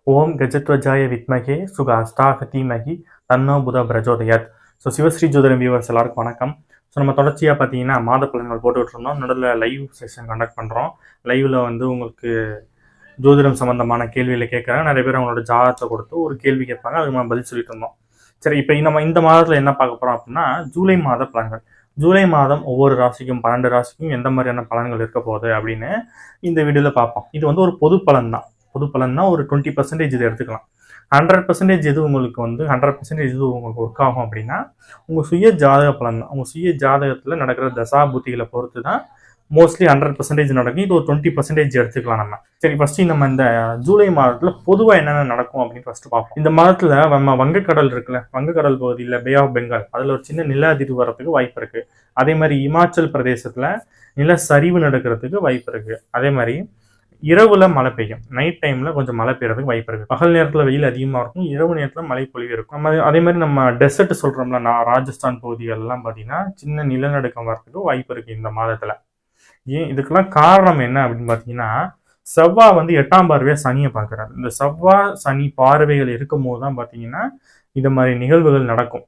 ஓம் கஜத்வஜாய வித்மகே சுகாஸ்தாக தீமகி தன்னோ புத பிரஜோதயாத். ஸோ சிவஸ்ரீ ஜோதிடம் வியூவர்ஸ் எல்லாருக்கும் வணக்கம். ஸோ நம்ம தொடர்ச்சியாக பார்த்தீங்கன்னா மாத பலன்கள் போட்டுக்கிட்டு இருந்தோம். நடுவில் லைவ் செஷன் கண்டக்ட் பண்ணுறோம். லைவில் உங்களுக்கு ஜோதிடம் சம்மந்தமான கேள்வியில் கேட்குறாங்க. நிறைய பேர் அவங்களோட ஜாதகத்தை கொடுத்து ஒரு கேள்வி கேட்பாங்க, அதுக்கு நம்ம பதில் சொல்லிட்டு இருந்தோம். சரி, இப்போ நம்ம இந்த மாதத்தில் என்ன பார்க்க போகிறோம் அப்படின்னா ஜூலை மாத பலன்கள். ஜூலை மாதம் ஒவ்வொரு ராசிக்கும் 12 ராசிக்கும் எந்த மாதிரியான பலன்கள் இருக்க போகுது அப்படின்னு இந்த வீடியோவில் பார்ப்போம். இது ஒரு பொது பலன் தான். பொது பலன்னா ஒரு 20% இது எடுத்துக்கலாம். 100% எது உங்களுக்கு 100% எது உங்களுக்கு ஒர்க் ஆகும் அப்படின்னா உங்கள் சுய ஜாதக பலன் தான். உங்கள் சுய ஜாதகத்தில் நடக்கிற தசா புத்திகளை பொறுத்து தான் மோஸ்ட்லி 100% நடக்கும். இது ஒரு 20% எடுத்துக்கலாம் நம்ம. சரி, ஃபர்ஸ்ட் நம்ம இந்த ஜூலை மாதத்தில் பொதுவாக என்னென்ன நடக்கும் அப்படின்னு ஃபர்ஸ்ட் பார்ப்போம். இந்த மாதத்தில் நம்ம வங்கக்கடல் இருக்குல்ல, வங்கக்கடல் பகுதியில் பே ஆஃப் பெங்கால் அதில் ஒரு சின்ன நில அதிர்வு வரதுக்கு வாய்ப்பு இருக்கு. அதே மாதிரி இமாச்சல் பிரதேசத்தில் நில சரிவு நடக்கிறதுக்கு வாய்ப்பு இருக்கு. அதே மாதிரி இரவுல மழை பெய்யும். நைட் டைம்ல கொஞ்சம் மழை பெய்யறதுக்கு வாய்ப்பு இருக்கு. பகல் நேரத்துல வெயில் அதிகமா இருக்கும், இரவு நேரத்துல மழை பொழிவு இருக்கும். அதே மாதிரி நம்ம டெசர்ட் சொல்றோம்ல, ராஜஸ்தான் பகுதிகள் எல்லாம் பாத்தீங்கன்னா சின்ன நிலநடுக்கம் வரதுக்கு வாய்ப்பு இருக்கு இந்த மாதத்துல. ஏன் இதுக்கெல்லாம் காரணம் என்ன அப்படின்னு பாத்தீங்கன்னா செவ்வாய் 8ஆம் பார்வையா சனியை பார்க்கிறாரு. இந்த செவ்வாய் சனி பார்வைகள் இருக்கும் போது தான் பாத்தீங்கன்னா இந்த மாதிரி நிகழ்வுகள் நடக்கும்.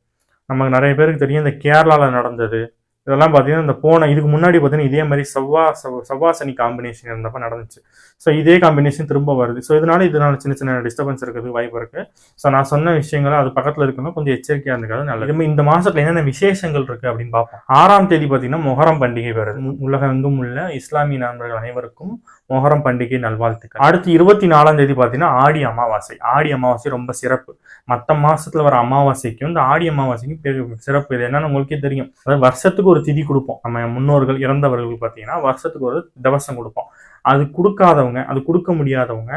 நமக்கு நிறைய பேருக்கு தெரியும், இந்த கேரளால நடந்தது இதெல்லாம் பார்த்தீங்கன்னா இந்த இதுக்கு முன்னாடி பார்த்தீங்கன்னா இதே மாதிரி செவ்வாய் சனி காம்பினேஷன் இருந்தப்ப நடந்துச்சு. ஸோ இதே காம்பினேஷன் திரும்ப வருது. ஸோ இதனால சின்ன சின்ன டிஸ்டர்பன்ஸ் இருக்கிறதுக்கு வாய்ப்பு இருக்கு. ஸோ நான் சொன்ன விஷயங்களை அது பக்கத்தில் இருக்கணும், கொஞ்சம் எச்சரிக்கையாக இருந்துக்காது நல்லது. இந்த மாசத்துல என்னென்ன விசேஷங்கள் இருக்கு அப்படின்னு பார்ப்போம். 6ஆம் தேதி பார்த்தீங்கன்னா மொஹரம் பண்டிகை வருது. உலகெங்கும் உள்ள இஸ்லாமிய நண்பர்கள் அனைவருக்கும் மொஹரம் பண்டிகை நல்வாழ்த்துக்கள். அடுத்து 24ஆம் தேதி பார்த்தீங்கன்னா ஆடி அமாவாசை. ஆடி அமாவாசை ரொம்ப சிறப்பு. மற்ற மாசத்துல வர அமாவாசைக்கும் இந்த ஆடி அமாவாசைக்கும் சிறப்பு. இது என்னன்னு உங்களுக்கே தெரியும். அதாவது வருஷத்துக்கு ஒரு திதி கொடுப்போம். நம்ம முன்னோர்கள் இறந்தவர்களுக்கு பார்த்தீங்கன்னா வருஷத்துக்கு ஒரு தவசம் கொடுப்போம். அது கொடுக்காதவங்க, அது கொடுக்க முடியாதவங்க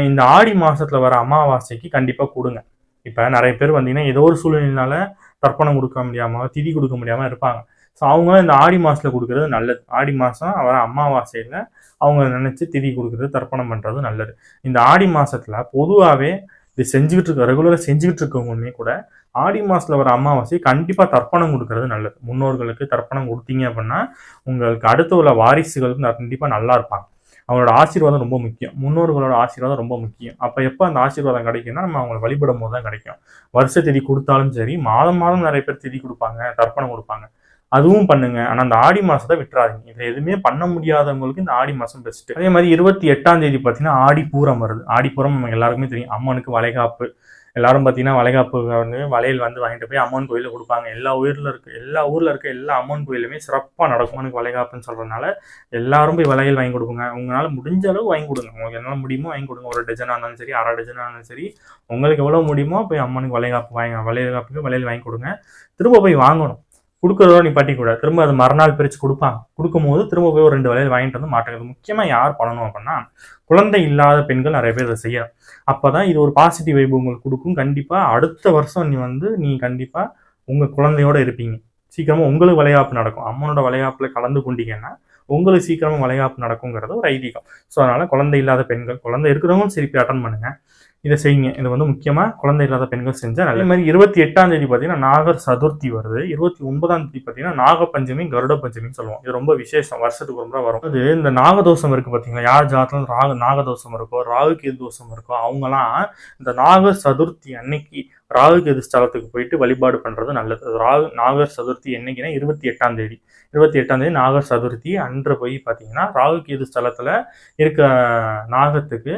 இந்த ஆடி மாசத்துல வர அமாவாசைக்கு கண்டிப்பா கொடுங்க. இப்ப நிறைய பேர் பார்த்தீங்கன்னா ஏதோ ஒரு சூழ்நிலையினால தர்ப்பணம் கொடுக்க முடியாம திதி கொடுக்க முடியாம இருப்பாங்க. ஸோ அவங்க இந்த ஆடி மாசத்துல கொடுக்கறது நல்லது. ஆடி மாசம் வர அமாவாசையில அவங்க நினைச்சு திதி கொடுக்கறது தர்ப்பணம் பண்றது நல்லது. இந்த ஆடி மாசத்துல பொதுவாகவே இது செஞ்சுக்கிட்டு இருக்க ரெகுலரா செஞ்சுக்கிட்டு இருக்கவங்களுமே கூட ஆடி மாசத்துல வர அமாவாசை கண்டிப்பா தர்ப்பணம் கொடுக்கறது நல்லது. முன்னோர்களுக்கு தர்ப்பணம் கொடுத்தீங்க அப்படின்னா உங்களுக்கு அடுத்த உள்ள வாரிசுகளுக்கு கண்டிப்பா நல்லா இருப்பாங்க. அவங்களோட ஆசீர்வாதம் ரொம்ப முக்கியம். முன்னோர்களோட ஆசீர்வாதம் ரொம்ப முக்கியம். அப்ப எப்ப அந்த ஆசீர்வாதம் கிடைக்கும்னா நம்ம அவங்களை வழிபடும் போது தான் கிடைக்கும். வருஷ திதி கொடுத்தாலும் சரி, மாதம் மாதம் நிறைய பேர் திதி கொடுப்பாங்க, தர்ப்பணம் கொடுப்பாங்க, அதுவும் பண்ணுங்க. ஆனா அந்த ஆடி மாசத்தை விட்டுறாதீங்க. இதுல எதுவுமே பண்ண முடியாதவங்களுக்கு இந்த ஆடி மாசம் பெஸ்ட். அதே மாதிரி 28ஆம் தேதி பாத்தீங்கன்னா ஆடி பூரம் வருது. ஆடி பூரம் நம்ம எல்லாருக்குமே தெரியும். அம்மனுக்கு வளைகாப்பு. எல்லாரும் பாத்தீங்கன்னா வளைகாப்பு வளையல் வாங்கிட்டு போய் அம்மன் கோயில கொடுப்பாங்க. எல்லா ஊர்ல இருக்க எல்லா அம்மன் கோயிலுமே சிறப்பா நடக்கும். அம்மனுக்கு வளைகாப்புன்னு சொல்றதுனால எல்லாரும் போய் வளையல் வாங்கி கொடுக்குங்க. உங்களால முடிஞ்ச அளவு வாங்கி கொடுங்க. உங்களுக்கு என்னால முடியுமோ வாங்கி கொடுங்க. ஒரு டஜனா இருந்தாலும் சரி, அரை டஜனா இருந்தாலும் சரி, உங்களுக்கு எவ்வளவு முடியுமோ போய் அம்மனுக்கு வளைகாப்புக்கு வளையல் வாங்கி கொடுங்க. திரும்ப போய் வாங்கணும். கொடுக்குறதோ நீ பட்டிக்கூடாது. திரும்ப அது மறுநாள் பிரித்து கொடுப்பாங்க. கொடுக்கும்போது திரும்ப போய் ஒரு 2 வளையல் வாங்கிட்டு வந்து மாட்டாங்க. முக்கியமாக யார் பண்ணணும் அப்படின்னா குழந்தை இல்லாத பெண்கள் நிறைய பேர் அதை செய்யணும். அப்போதான் இது ஒரு பாசிட்டிவ் வைப் உங்களுக்கு கொடுக்கும். கண்டிப்பாக அடுத்த வருஷம் நீ கண்டிப்பாக உங்கள் குழந்தையோட இருப்பீங்க. சீக்கிரமாக உங்களுக்கு வளைகாப்பு நடக்கும். அம்மனோட வளைகாப்பில் கலந்து கொண்டீங்கன்னா உங்களுக்கு சீக்கிரமாக வளைகாப்பு நடக்குங்கிறது ஒரு ஐதீகம். ஸோ அதனால் குழந்தை இல்லாத பெண்கள், குழந்தை இருக்கிறவங்களும் சரி போய் அட்டன் பண்ணுங்க, இதை செய்யுங்க. இது முக்கியமாக குழந்தை இல்லாத பெண்கள் செஞ்சால் அதே மாதிரி 28ஆம் தேதி பார்த்தீங்கன்னா நாகர் சதுர்த்தி வருது. 29ஆம் தேதி பார்த்தீங்கன்னா நாகப்பஞ்சமி, கருட பஞ்சமின்னு சொல்லுவோம். இது ரொம்ப விசேஷம். வருஷத்துக்கு ஒரு முறை வரும். அது இந்த நாகதோஷம் இருக்கு பார்த்தீங்களா, யார் ஜாதகத்தில் நாகதோஷம் இருக்கோ, ராகுகேது தோஷம் இருக்கோ, அவங்கலாம் இந்த நாகர் சதுர்த்தி அன்னைக்கு ராகுகேது ஸ்தலத்துக்கு போயிட்டு வழிபாடு பண்றது நல்லது. நாகர் சதுர்த்தி என்னைக்குன்னா 28ஆம் தேதி. 28ஆம் தேதி நாகர் சதுர்த்தி அன்று போய் பார்த்தீங்கன்னா ராகுகேது ஸ்தலத்துல இருக்க நாகத்துக்கு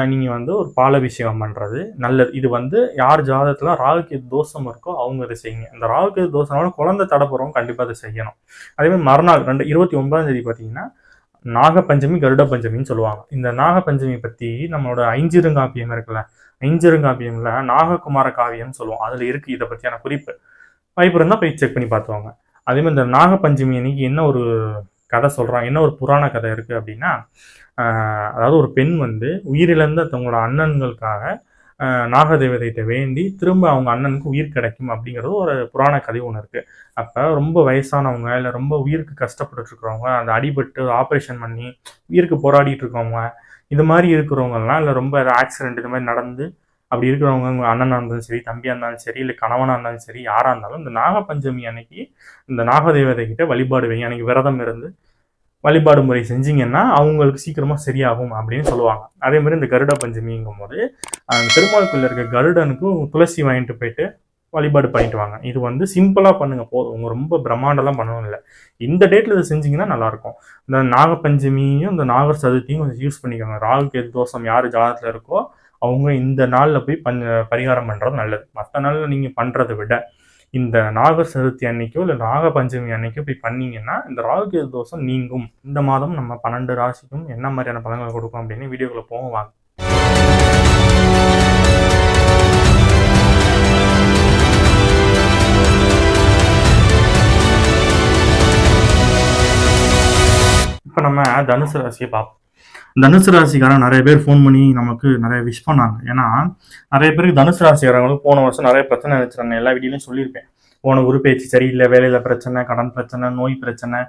நீங்க ஒரு பாலாபிஷேகம் பண்றது நல்லது. இது யார் ஜாதகத்துல ராகுகேது தோஷம் இருக்கோ அவங்க அதை செய்யுங்க. இந்த ராகுகேது தோஷம்னால குழந்தை தடப்புறவங்க கண்டிப்பா அதை செய்யணும். அதே மாதிரி மறுநாள் 29ஆம் தேதி பார்த்தீங்கன்னா நாகப்பஞ்சமி, கருட பஞ்சமின்னு சொல்லுவாங்க. இந்த நாகப்பஞ்சமி பத்தி நம்மளோட ஐஞ்சிருங்காப்பியம் இருக்குல்ல, ஐஞ்சிருங்காப்பியம்ல நாககுமார காவியம் சொல்லுவோம். அதுல இருக்கு இதை பத்தியான குறிப்பு. வாய்ப்பு இருந்தா போய் செக் பண்ணி பார்த்துவாங்க. அதே மாதிரி இந்த நாகப்பஞ்சமி அன்னைக்கு என்ன ஒரு கதை சொல்றாங்க, என்ன ஒரு புராண கதை இருக்கு அப்படின்னா, அதாவது ஒரு பெண் உயிரிழந்த தங்களோட அண்ணன்களுக்காக நாகதேவதைகிட்ட வேண்டி திரும்ப அவங்க அண்ணனுக்கு உயிர் கிடைக்கும் அப்படிங்கிறது ஒரு புராண கதை ஒன்று இருக்கு. அப்ப ரொம்ப வயசானவங்க இல்லை ரொம்ப உயிருக்கு கஷ்டப்பட்டு இருக்கிறவங்க, அந்த அடிபட்டு ஆப்ரேஷன் பண்ணி உயிருக்கு போராடிட்டு இருக்கவங்க, இது மாதிரி இருக்கிறவங்கலாம் இல்லை ரொம்ப ஆக்சிடென்ட் இது மாதிரி நடந்து அப்படி இருக்கிறவங்க, அண்ணனா இருந்தாலும் சரி, தம்பியா இருந்தாலும் சரி, இல்லை கணவனா இருந்தாலும் சரி, யாரா இருந்தாலும் இந்த நாகப்பஞ்சமி அன்னைக்கு இந்த நாகதேவதை கிட்ட வழிபாடு வைங்க. அன்னைக்கு விரதம் இருந்து வழிபாடு முறை செஞ்சீங்கன்னா அவங்களுக்கு சீக்கிரமா சரியாகும் அப்படின்னு சொல்லுவாங்க. அதே மாதிரி இந்த கருட பஞ்சமிங்கும் போது அந்த திருமாலுக்குள்ள இருக்க கருடனுக்கும் துளசி வாங்கிட்டு போயிட்டு வழிபாடு பண்ணிட்டு வாங்க. இது வந்து சிம்பிளா பண்ணுங்க போதும், உங்க ரொம்ப பிரம்மாண்டெல்லாம் பண்ணணும் இல்லை. இந்த டேட்ல இதை செஞ்சீங்கன்னா நல்லா இருக்கும். இந்த நாகப்பஞ்சமியும் இந்த நாகர் சதுர்த்தியும் கொஞ்சம் யூஸ் பண்ணிக்கோங்க. ராகு கேது தோஷம் யாரு ஜாதகத்துல இருக்கோ அவங்க இந்த நாள்ல போய் பரிகாரம் பண்றது நல்லது. மற்ற நாள்ல நீங்க பண்றதை விட இந்த நாகர் சதுர்த்தி அன்னைக்கோ இல்லை நாக பஞ்சமி அன்னைக்கோ போய் பண்ணீங்கன்னா இந்த ராகு கேது தோஷம் நீங்கும். இந்த மாதம் நம்ம 12 ராசிக்கும் என்ன மாதிரியான பலன்களை கொடுக்கும் அப்படின்னு வீடியோக்குள்ள போவோம் வாங்க. இப்போ நம்ம தனுசு ராசியை பார்ப்போம். தனுசு ராசிக்காரன் நிறைய பேர் ஃபோன் பண்ணி நமக்கு நிறைய விஷ் பண்ணாங்க. ஏன்னா நிறைய பேருக்கு தனுசு ராசிக்காரங்களுக்கு போன வருஷம் நிறைய பிரச்சனை இருந்துச்சு. எல்லா வீடியோலையும் சொல்லியிருப்பேன். போன குரு பேச்சு சரியில்லை, வேலையில பிரச்சனை, கடன் பிரச்சனை, நோய் பிரச்சனை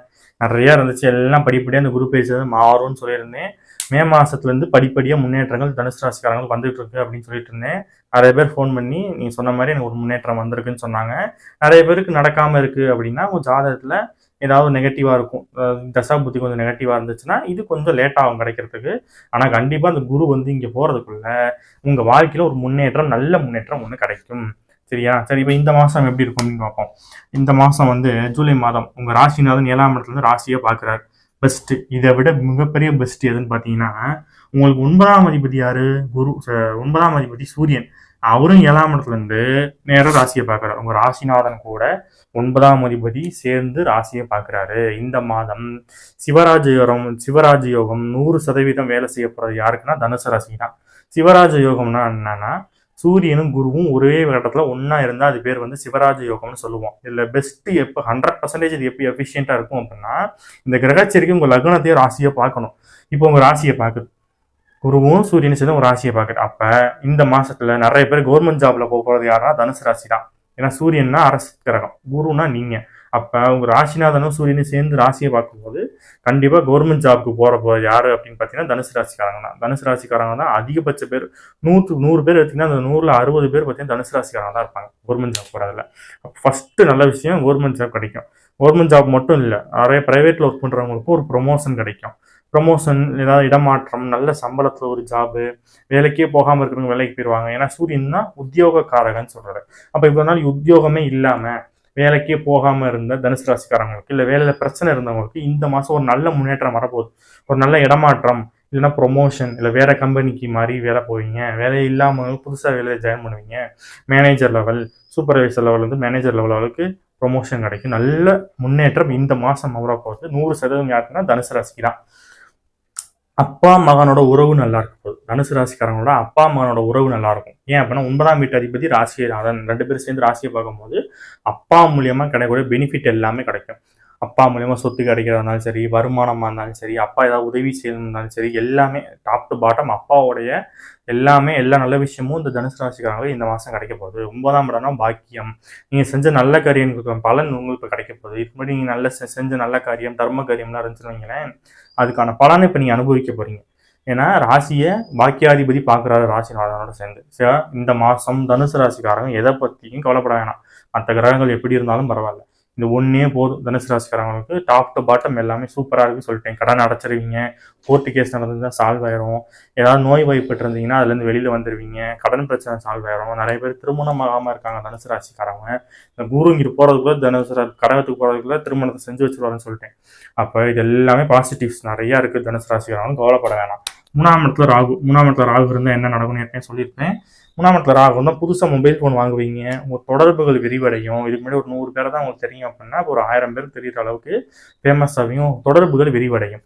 நிறைய இருந்துச்சு. எல்லாம் படிப்படியாக அந்த குரு பேச்சு மாறும்னு சொல்லியிருந்தேன். மே மாசத்துலேருந்து படிப்படியாக முன்னேற்றங்கள் தனுசு ராசிக்காரங்களுக்கு வந்துட்டு இருக்கு அப்படின்னு சொல்லிட்டு இருந்தேன். நிறைய பேர் ஃபோன் பண்ணி நீ சொன்ன மாதிரி எனக்கு ஒரு முன்னேற்றம் வந்திருக்குன்னு சொன்னாங்க. நிறைய பேருக்கு நடக்காம இருக்கு அப்படின்னா உங்க ஜாதகத்துல ஏதாவது நெகட்டிவாக இருக்கும், தசா புத்தி கொஞ்சம் நெகட்டிவாக இருந்துச்சுன்னா இது கொஞ்சம் லேட்டாகும் கிடைக்கிறதுக்கு. ஆனால் கண்டிப்பாக அந்த குரு வந்து இங்கே போகிறதுக்குள்ள உங்கள் வாழ்க்கையில் ஒரு முன்னேற்றம், நல்ல முன்னேற்றம் ஒன்று கிடைக்கும். சரியா? சரி, இப்போ இந்த மாதம் எப்படி இருக்கும் அப்படின்னு பார்ப்போம். இந்த மாதம் வந்து ஜூலை மாதம் உங்கள் ராசிநாதன் 7ஆம் இடத்துலேருந்து ராசியை பார்க்குறாரு. பெஸ்ட்டு. இதை விட மிகப்பெரிய பெஸ்ட் எதுன்னு பார்த்தீங்கன்னா உங்களுக்கு 9ஆம் அதிபதி யாரு? குரு. 9ஆம் அதிபதி சூரியன். அவரும் 7ஆம் இடத்துல இருந்து நேரம் ராசியை பார்க்குறாரு. உங்க ராசிநாதன் கூட 9ஆம் அதிபதி சேர்ந்து ராசியை பார்க்குறாரு. இந்த மாதம் சிவராஜ யோகம் 100% வேலை செய்ய போறது யாருக்குன்னா தனுசு ராசி தான். சிவராஜ யோகம்னா என்னன்னா சூரியனும் குருவும் ஒரே இடத்துல ஒன்னா இருந்தா அது பேர் வந்து சிவராஜ யோகம்னு சொல்லுவோம். இதுல பெஸ்ட் எப்போ 100% இது எப்போ எஃபிஷியண்டா இருக்கும் அப்படின்னா இந்த கிரகச்சரிக்கை உங்க லக்னத்தையும் ராசியை பார்க்கணும். இப்போ உங்க ராசியை பார்க்குது, குருவும் சூரியனும் சேர்ந்து ஒரு ராசியை பார்க்குது. அப்ப இந்த மாசத்துல நிறைய பேர் கவர்மெண்ட் ஜாப்ல போறது யாருன்னா தனுசு ராசி தான். ஏன்னா சூரியன்னா அரசு கிரகம், குருன்னா நீங்க. அப்ப உங்க ராசிநாதனும் சூரியனும் சேர்ந்து ராசியை பார்க்கும்போது கண்டிப்பா கவர்மெண்ட் ஜாப்க்கு போறது யாரு அப்படின்னு பாத்தீங்கன்னா தனுசு ராசிக்காரங்க தான். தனுசு ராசிக்காரங்க தான் அதிகபட்ச பேர். 100 பேர் எடுத்தீங்கன்னா அந்த 100ல 60 பேர் பார்த்தீங்கன்னா தனுசு ராசிக்காரங்க தான் இருப்பாங்க கவர்மெண்ட் ஜாப் போறதுல. ஃபர்ஸ்ட் நல்ல விஷயம் கவர்மெண்ட் ஜாப் கிடைக்கும். கவர்மெண்ட் ஜாப் மட்டும் இல்லை, நிறைய பிரைவேட்ல ஒர்க் பண்றவங்களுக்கும் ஒரு ப்ரொமோஷன் கிடைக்கும். ப்ரொமோஷன், ஏதாவது இடமாற்றம், நல்ல சம்பளத்துல ஒரு ஜாபு, வேலைக்கே போகாம இருக்கிறவங்க வேலைக்கு போயிடுவாங்க. ஏன்னா சூரியன் தான் உத்தியோகக்காரகன்னு சொல்றாரு. அப்ப இவ்வளவு நாள் உத்தியோகமே இல்லாம வேலைக்கே போகாம இருந்த தனுசு ராசிக்காரங்களுக்கு இல்ல வேலையில பிரச்சனை இருந்தவங்களுக்கு இந்த மாசம் ஒரு நல்ல முன்னேற்றம் வரப்போகுது. ஒரு நல்ல இடமாற்றம், இல்லைன்னா ப்ரொமோஷன், இல்லை வேற கம்பெனிக்கு மாதிரி வேலை போவீங்க. வேலை இல்லாமல் புதுசாக வேலையை ஜாயின் பண்ணுவீங்க. மேனேஜர் லெவல், சூப்பர்வைசர் லெவல் வந்து மேனேஜர் லெவலுக்கு ப்ரொமோஷன் கிடைக்கும். நல்ல முன்னேற்றம் இந்த மாசம் வரப்போகுது. 100% யாருக்குன்னா தனுசு ராசிக்கு தான். அப்பா மகனோட உறவு நல்லா இருக்கும் போது தனுசு ராசிக்காரங்களோட அப்பா மகனோட உறவு நல்லா இருக்கும். ஏன் அப்படின்னா 9ஆம் வீட்டு அதிபதி ராசியை, அதான் 2 பேரும் சேர்ந்து ராசியை பார்க்கும்போது அப்பா மூலியமா கிடைக்கக்கூடிய பெனிஃபிட் எல்லாமே கிடைக்கும். அப்பா மூலியமா சொத்து கிடைக்கிறதா இருந்தாலும் சரி, வருமானமா இருந்தாலும் சரி, அப்பா ஏதாவது உதவி செய்யணும்னாலும் சரி, எல்லாமே டாப் டு பாட்டம் அப்பாவுடைய எல்லாமே எல்லா நல்ல விஷயமும் இந்த தனுசு ராசிக்காரங்களுக்கு இந்த மாசம் கிடைக்க போகுது. 9ஆம் இடம்னா பாக்கியம். நீங்க செஞ்ச நல்ல காரியங்களுக்கு பலன் உங்களுக்கு கிடைக்க போகுது. இதுக்கு முன்னாடி நீங்க நல்ல செஞ்ச நல்ல காரியம், தர்ம காரியம்லாம் இருந்துச்சுன்னு வைங்களேன், அதுக்கான பலனை இப்ப நீங்க அனுபவிக்க போறீங்க. ஏன்னா ராசியை பாக்கியாதிபதி பாக்குறாரு ராசிநாதனோட சேர்ந்து. இந்த மாசம் தனுசு ராசிக்காரங்க எதை பத்தியும் கவலைப்பட வேணாம். மற்ற கிரகங்கள் எப்படி இருந்தாலும் பரவாயில்ல, இந்த ஒன்னே போதும். தனுசு ராசிக்காரங்களுக்கு டாப் டு பாட்டம் எல்லாமே சூப்பரா இருக்கு சொல்லிட்டேன். கடன் அடைச்சிருவீங்க, கோர்ட்டு கேஸ் நடந்ததுன்னா சால்வ் ஆயிரும். ஏதாவது நோய் வாய்ப்பட்டு இருந்தீங்கன்னா அதுல இருந்து வெளியில வந்துருவீங்க. கடன் பிரச்சனை சால்வ் ஆயிரும். நிறைய பேர் திருமணம் ஆகாம இருக்காங்க தனுசு ராசிக்காரங்க. இந்த குரு இங்கிட்டு போறதுக்குள்ள தனுசு கடகத்துக்கு போறதுக்குள்ள திருமணத்தை செஞ்சு வச்சிருவாருன்னு சொல்லிட்டேன். அப்ப இது எல்லாமே பாசிட்டிவ்ஸ் நிறைய இருக்கு தனுசு ராசிக்காரங்க, கவலைப்பட வேணாம். 3ஆம் இடத்துல ராகு இருந்தா என்ன நடக்கும்னு ஏற்கனவே சொல்லியிருப்பேன். 3ஆம் இடத்துல ராகு தான் புதுசாக மொபைல் ஃபோன் வாங்குவீங்க. உங்கள் தொடர்புகள் விரிவடையும். இதுக்கு முன்னாடி ஒரு 100 பேரை தான் உங்களுக்கு தெரியும் அப்படின்னா ஒரு 1000 பேர் தெரிகிற அளவுக்கு ஃபேமஸ் ஆகியும் தொடர்புகள் விரிவடையும்.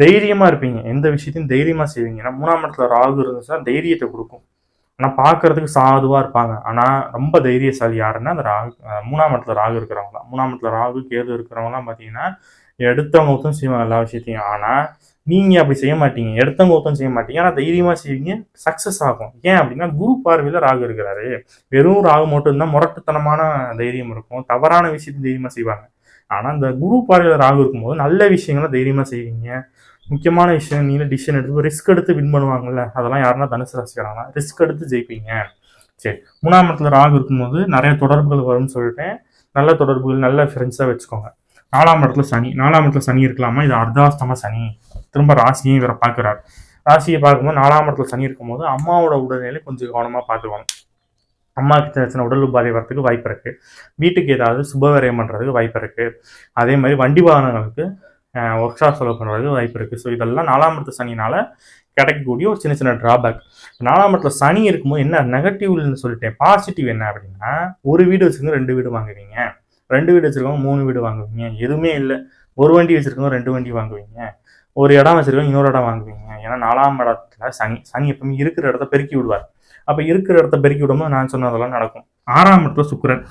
தைரியமாக இருப்பீங்க, எந்த விஷயத்தையும் தைரியமாக செய்வீங்க. ஏன்னா 3ஆம் இடத்துல ராகு இருந்துச்சுன்னா தைரியத்தை கொடுக்கும். ஆனால் பார்க்கறதுக்கு சாதுவாக இருப்பாங்க, ஆனால் ரொம்ப தைரியசாலி யாருன்னா அந்த ராகு 3ஆம் இடத்துல ராகு இருக்கிறவங்க தான். 3ஆம் இடத்துல ராகு கேது இருக்கிறவங்கலாம் பார்த்தீங்கன்னா எடுத்தவங்க ஒருத்தம் செய்வாங்க எல்லா விஷயத்தையும். ஆனால் நீங்க அப்படி செய்ய மாட்டீங்க, எடுத்தவங்க ஒருத்தம் செய்ய மாட்டீங்க, ஆனால் தைரியமா செய்வீங்க, சக்சஸ் ஆகும். ஏன் அப்படின்னா குரு பார்வையில ராகு இருக்கிறாரு. வெறும் ராகு மட்டும்தான் முரட்டுத்தனமான தைரியம் இருக்கும், தவறான விஷயத்தை தைரியமா செய்வாங்க. ஆனா இந்த குரு பார்வையில ராகு இருக்கும்போது நல்ல விஷயங்களை தைரியமா செய்வீங்க. முக்கியமான விஷயம், நீங்க டிசிஷன் எடுத்து ரிஸ்க் எடுத்து வின் பண்ணுவாங்கல்ல, அதெல்லாம் யாருன்னா தனுசு ராசிக்காரங்க. ரிஸ்க் எடுத்து ஜெயிப்பீங்க. சரி, 3ஆம் இடத்துல ராகு இருக்கும்போது நிறைய தொடர்புகள் வரும்னு சொல்லிட்டேன். நல்ல தொடர்புகள், நல்ல ஃப்ரெண்ட்ஸா வச்சுக்கோங்க. 4ஆம் இடத்துல சனி. 4ஆம் இடத்துல சனி இருக்கலாமா? இது அர்த்தாஷ்டம சனி. திரும்ப ராசியும் இவரை பார்க்குறாரு. ராசியை பார்க்கும்போது 4ஆம் இடத்துல சனி இருக்கும்போது அம்மாவோட உடல்நிலை கொஞ்சம் கவனமாக பார்த்துக்கணும். அம்மாவுக்கு சின்ன சின்ன உடல் உபாதை வரத்துக்கு வாய்ப்பு இருக்கு. வீட்டுக்கு ஏதாவது சுபவிரயம் பண்ணுறதுக்கு வாய்ப்பு இருக்கு. அதே மாதிரி வண்டி வாகனங்களுக்கு ஒர்க் ஷாப் செலவு பண்ணுறதுக்கு வாய்ப்பு இருக்கு. ஸோ இதெல்லாம் 4ஆம் இடத்து சனினால கிடைக்கக்கூடிய ஒரு சின்ன சின்ன டிராபேக். 4ஆம் இடத்துல சனி இருக்கும்போது என்ன நெகட்டிவ்னு சொல்லிட்டேன். பாசிட்டிவ் என்ன அப்படின்னா, ஒரு வீடு வச்சிருக்கோம் 2 வீடு வாங்குவீங்க, 2 வீடு வச்சிருக்கோம் 3 வீடு வாங்குவீங்க, எதுவுமே இல்லை ஒரு வண்டி வச்சிருக்கோம் 2 வண்டி வாங்குவீங்க, ஒரு இடம் வச்சிருக்கோம் இன்னொரு இடம் வாங்குவீங்க. ஏன்னா 4ஆம் இடத்துல சனி எப்பவுமே இருக்கிற இடத்த பெருக்கி விடுவார். அப்ப இருக்கிற இடத்த பெருக்கி விடும்போது நான் சொன்னதெல்லாம் நடக்கும். 6ஆம் இடத்துல சுக்கிரன்.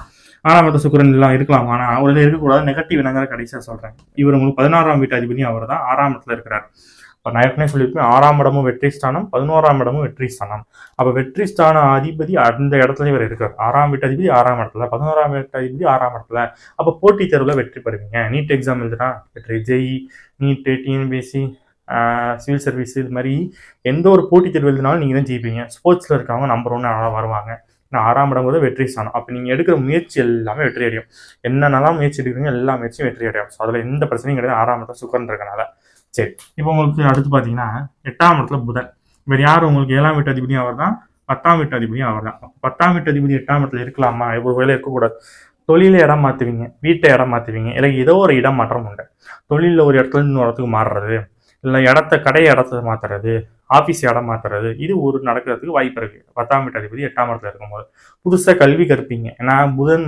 6ஆம் இடத்துல சுக்கிரன் எல்லாம் இருக்கலாம், ஆனா அவருக்கு இருக்கக்கூடாது. நெகட்டிவ் என்னங்கிற கடைசியா சொல்றேன். இவர் உங்களுக்கு 16ஆம் வீட்டு அதிபதியும் அவர் தான் 6ஆம் இடத்துல இருக்கிறார். இப்போ நான் ஏற்கனவே சொல்லியிருப்பேன் 6ஆம் இடமும் வெற்றி ஸ்தானம், 11ஆம் இடமும் வெற்றி ஸ்தானம். அப்போ வெற்றி ஸ்தான அதிபதி அந்த இடத்துல இவர் இருக்கார். 6ஆம் வீட்டு அதிபதி 6ஆம் இடத்துல, 11ஆம் வீட்டு அதிபதி 6ஆம் இடத்துல. அப்போ போட்டித் தேர்வில் வெற்றி பெறுவீங்க. நீட் எக்ஸாம் எழுதுனா வெற்றி, JEE, NEET, TNPSC, civil service, இது மாதிரி எந்த ஒரு போட்டித் தேர்வு எழுதினாலும் நீங்கள் தான் ஜெயிப்பீங்க. ஸ்போர்ட்ஸில் இருக்கவங்க நம்பர் 1 வருவாங்க. நான் 6ஆம் இடம் போது வெற்றி ஸ்தானம். அப்போ நீங்கள் எடுக்கிற முயற்சி எல்லாமே வெற்றி அடையும். என்னென்னலாம் முயற்சி எடுக்கிறீங்க எல்லா முயற்சியும் வெற்றி அடையும். ஸோ அதில் எந்த பிரச்சனையும் கிடையாது 6ஆம் இடத்துல சுக்கிரன் இருக்கனால. சரி, இப்போ உங்களுக்கு அடுத்து பார்த்தீங்கன்னா 8ஆம் இடத்துல புதன். இவர் யார்? உங்களுக்கு 7ஆம் வீட்டு அதிபதியும் அவர் தான், 10ஆம் வீட்டு அதிபதியும் அவர் தான். 10ஆம் வீட்டு அதிபதி 8ஆம் இடத்துல இருக்கலாமா? ஒரு வேலை இருக்கக்கூடாது. தொழில இடம் மாற்றுவீங்க, வீட்டை இடம் மாற்றுவீங்க, இல்லை ஏதோ ஒரு இடம் மாற்றம் உண்டு. தொழிலில் ஒரு இடத்துல இன்னொரு இடத்துக்கு மாறுறது, இல்லை கடையை இடத்த மாற்றுறது, ஆஃபீஸ் இடம் மாற்றுறது, இது ஒரு நடக்கிறதுக்கு வாய்ப்பு இருக்கு 10ஆம் வீட்டு அதிபதி 8ஆம் இடத்துல இருக்கும்போது. புதுசாக கல்வி கற்பீங்க. ஏன்னா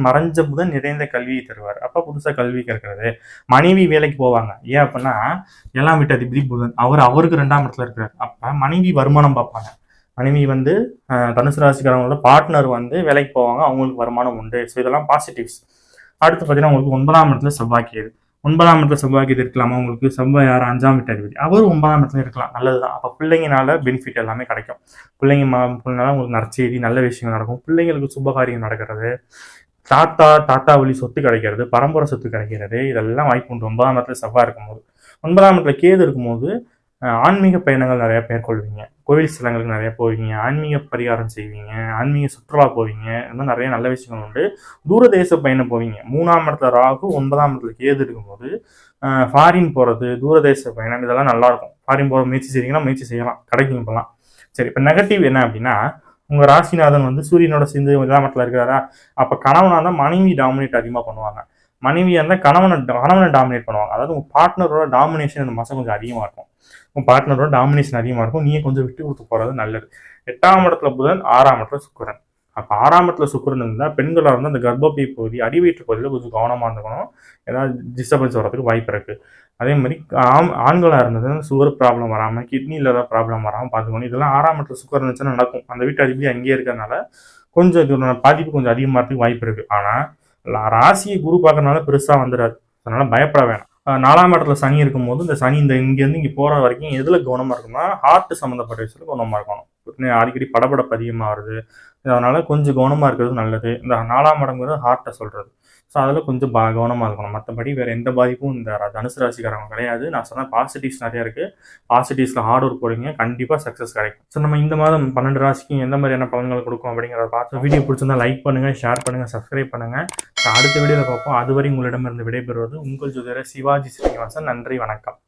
மறைஞ்ச புதன் நிறைந்த கல்வியை தருவார். அப்போ புதுசாக கல்வி கற்கிறது. மனைவி வேலைக்கு போவாங்க. ஏன் அப்படின்னா 7ஆம் வீட்டு அதிபதி புதன் அவருக்கு 2ஆம் இடத்துல இருக்கிறார். அப்போ மனைவி வருமானம் பார்ப்பாங்க. மனைவி தனுசு ராசிக்காரங்களோட பார்ட்னர் வேலைக்கு போவாங்க, அவங்களுக்கு வருமானம் உண்டு. ஸோ இதெல்லாம் பாசிட்டிவ்ஸ். அடுத்து பார்த்தீங்கன்னா உங்களுக்கு 9ஆம் இடத்துல செவ்வாய்க்கியது. 9ஆம் இடத்துல செவ்வாய்க்கு இருக்கலாமா? உங்களுக்கு செவ்வாய் 5ஆம் வீட்டு அதிபதி அவர் 9ஆம் இடத்துல இருக்கலாம், நல்லதுதான். அப்போ பிள்ளைங்கனால பெனிஃபிட் எல்லாமே கிடைக்கும். பிள்ளைங்கனால உங்களுக்கு நற்செய்தி, நல்ல விஷயங்கள் நடக்கும். பிள்ளைங்களுக்கு சுபகாரியம் நடக்கிறது, தாத்தா வழி சொத்து கிடைக்கிறது, பரம்பரை சொத்து கிடைக்கிறது, இதெல்லாம் வாய்ப்பு உண்டு 9ஆம் இடத்துல செவ்வாய் இருக்கும்போது. 9ஆம் இடத்துல கேது இருக்கும்போது ஆன்மீக பயணங்கள் நிறைய மேற்கொள்வீங்க, கோவில் ஸ்தலங்களுக்கு நிறைய போவீங்க, ஆன்மீக பரிகாரம் செய்வீங்க, ஆன்மீக சுற்றுலா போவீங்க. இந்த மாதிரி நிறைய நல்ல விஷயங்கள் உண்டு. தூரதேச பயணம் போவீங்க. 3ஆம் இடத்துல ராகு, 9ஆம் இடத்துல கேது இருக்கும்போது ஃபாரின் போகிறது, தூரதேச பயணம், இதெல்லாம் நல்லா இருக்கும். ஃபாரின் போகிற முயற்சி செய்றீங்கன்னா முயற்சி செய்யலாம், கிடைக்கும் இப்பெல்லாம். சரி, இப்போ நெகட்டிவ் என்ன அப்படின்னா, உங்கள் ராசிநாதன் சூரியனோட சேர்ந்து 7ஆம் இடத்துல இருக்கிறாரா? அப்போ கணவனாக இருந்தால் மனைவி டாமினேட் அதிகமாக பண்ணுவாங்க. மனைவியாக இருந்தால் கணவனை டாமினேட் பண்ணுவாங்க. அதாவது உங்கள் பார்ட்னரோட டாமினேஷன் இந்த மாதம் கொஞ்சம் அதிகமாக இருக்கும். உங்கள் பார்ட்னரோட டாமினேஷன் அதிகமாக இருக்கும். நீங்கள் கொஞ்சம் விட்டு கொடுத்து போகிறது நல்லது. 8ஆம் இடத்துல புதன், 6ஆம் இடத்துல சுக்கிரன். அப்போ 6ஆம் இடத்துல சுக்கிரன் இருந்தால் பெண்களாக இருந்தால் அந்த கர்ப்பப்பை பகுதி, அடிவயிற்று பகுதியில் கொஞ்சம் கவனமாக இருந்துக்கணும். ஏதாவது டிஸ்டர்பன்ஸ் வரதுக்கு வாய்ப்பு இருக்குது. அதே மாதிரி ஆண்களாக இருந்தது சுகர் ப்ராப்ளம் வராமல், கிட்னியில் ஏதாவது ப்ராப்ளம் வராமல் பார்த்துக்கணும். இதெல்லாம் 6ஆம் இடத்துல சுக்கிரன் இருந்துச்சுன்னா நடக்கும். அந்த வீட்டு அதிபதி அங்கேயே இருக்கிறதுனால கொஞ்சம் இதோட பாதிப்பு கொஞ்சம் அதிகமாகிறதுக்கு வாய்ப்பு இருக்குது. ஆனால் ராசியை குரு பார்க்கறதுனால பெருசாக வந்துடாது, அதனால் பயப்பட வேணாம். 4ஆம் இடத்துல சனி இருக்கும்போது இந்த சனி இங்கேருந்து இங்கே போகிற வரைக்கும் எதில் கவனமாக இருக்குன்னா, ஹார்ட் சம்மந்தப்பட்ட விஷயத்தில் கவனமாக இருக்கணும். அடிக்கடி படபடப்பு அதிகமாக வருது, அதனால் கொஞ்சம் கவனமாக இருக்கிறது நல்லது. இந்த 4ஆம் இடங்கிறது ஹார்ட்டை சொல்கிறது. ஸோ அதில் கொஞ்சம் கவனமாக இருக்கணும். மற்றபடி வேறு எந்த பாதிப்பும் இந்த தனுசு ராசிக்காரங்க கிடையாது. நான் சொன்ன பாசிட்டிவ்ஸ் நிறையா இருக்குது. பாசிட்டிவ்ஸில் ஹார்ட் ஒர்க் போடுங்க, கண்டிப்பாக சக்ஸஸ் கிடைக்கும். ஸோ நம்ம இந்த மாதம் 12 ராசிக்கும் எந்த மாதிரியான பலன்கள் கொடுக்கும் அப்படிங்கிறத பார்த்து வீடியோ பிடிச்சிருந்தா லைக் பண்ணுங்கள், ஷேர் பண்ணுங்கள், சப்ஸ்கிரைப் பண்ணுங்கள். அடுத்த வீடியோவில் பார்ப்போம். அதுவரை உங்களிடமிருந்து விடைபெறுவது உங்கள் ஜோதிடர் சிவாஜி ஸ்ரீனிவாசன். நன்றி, வணக்கம்.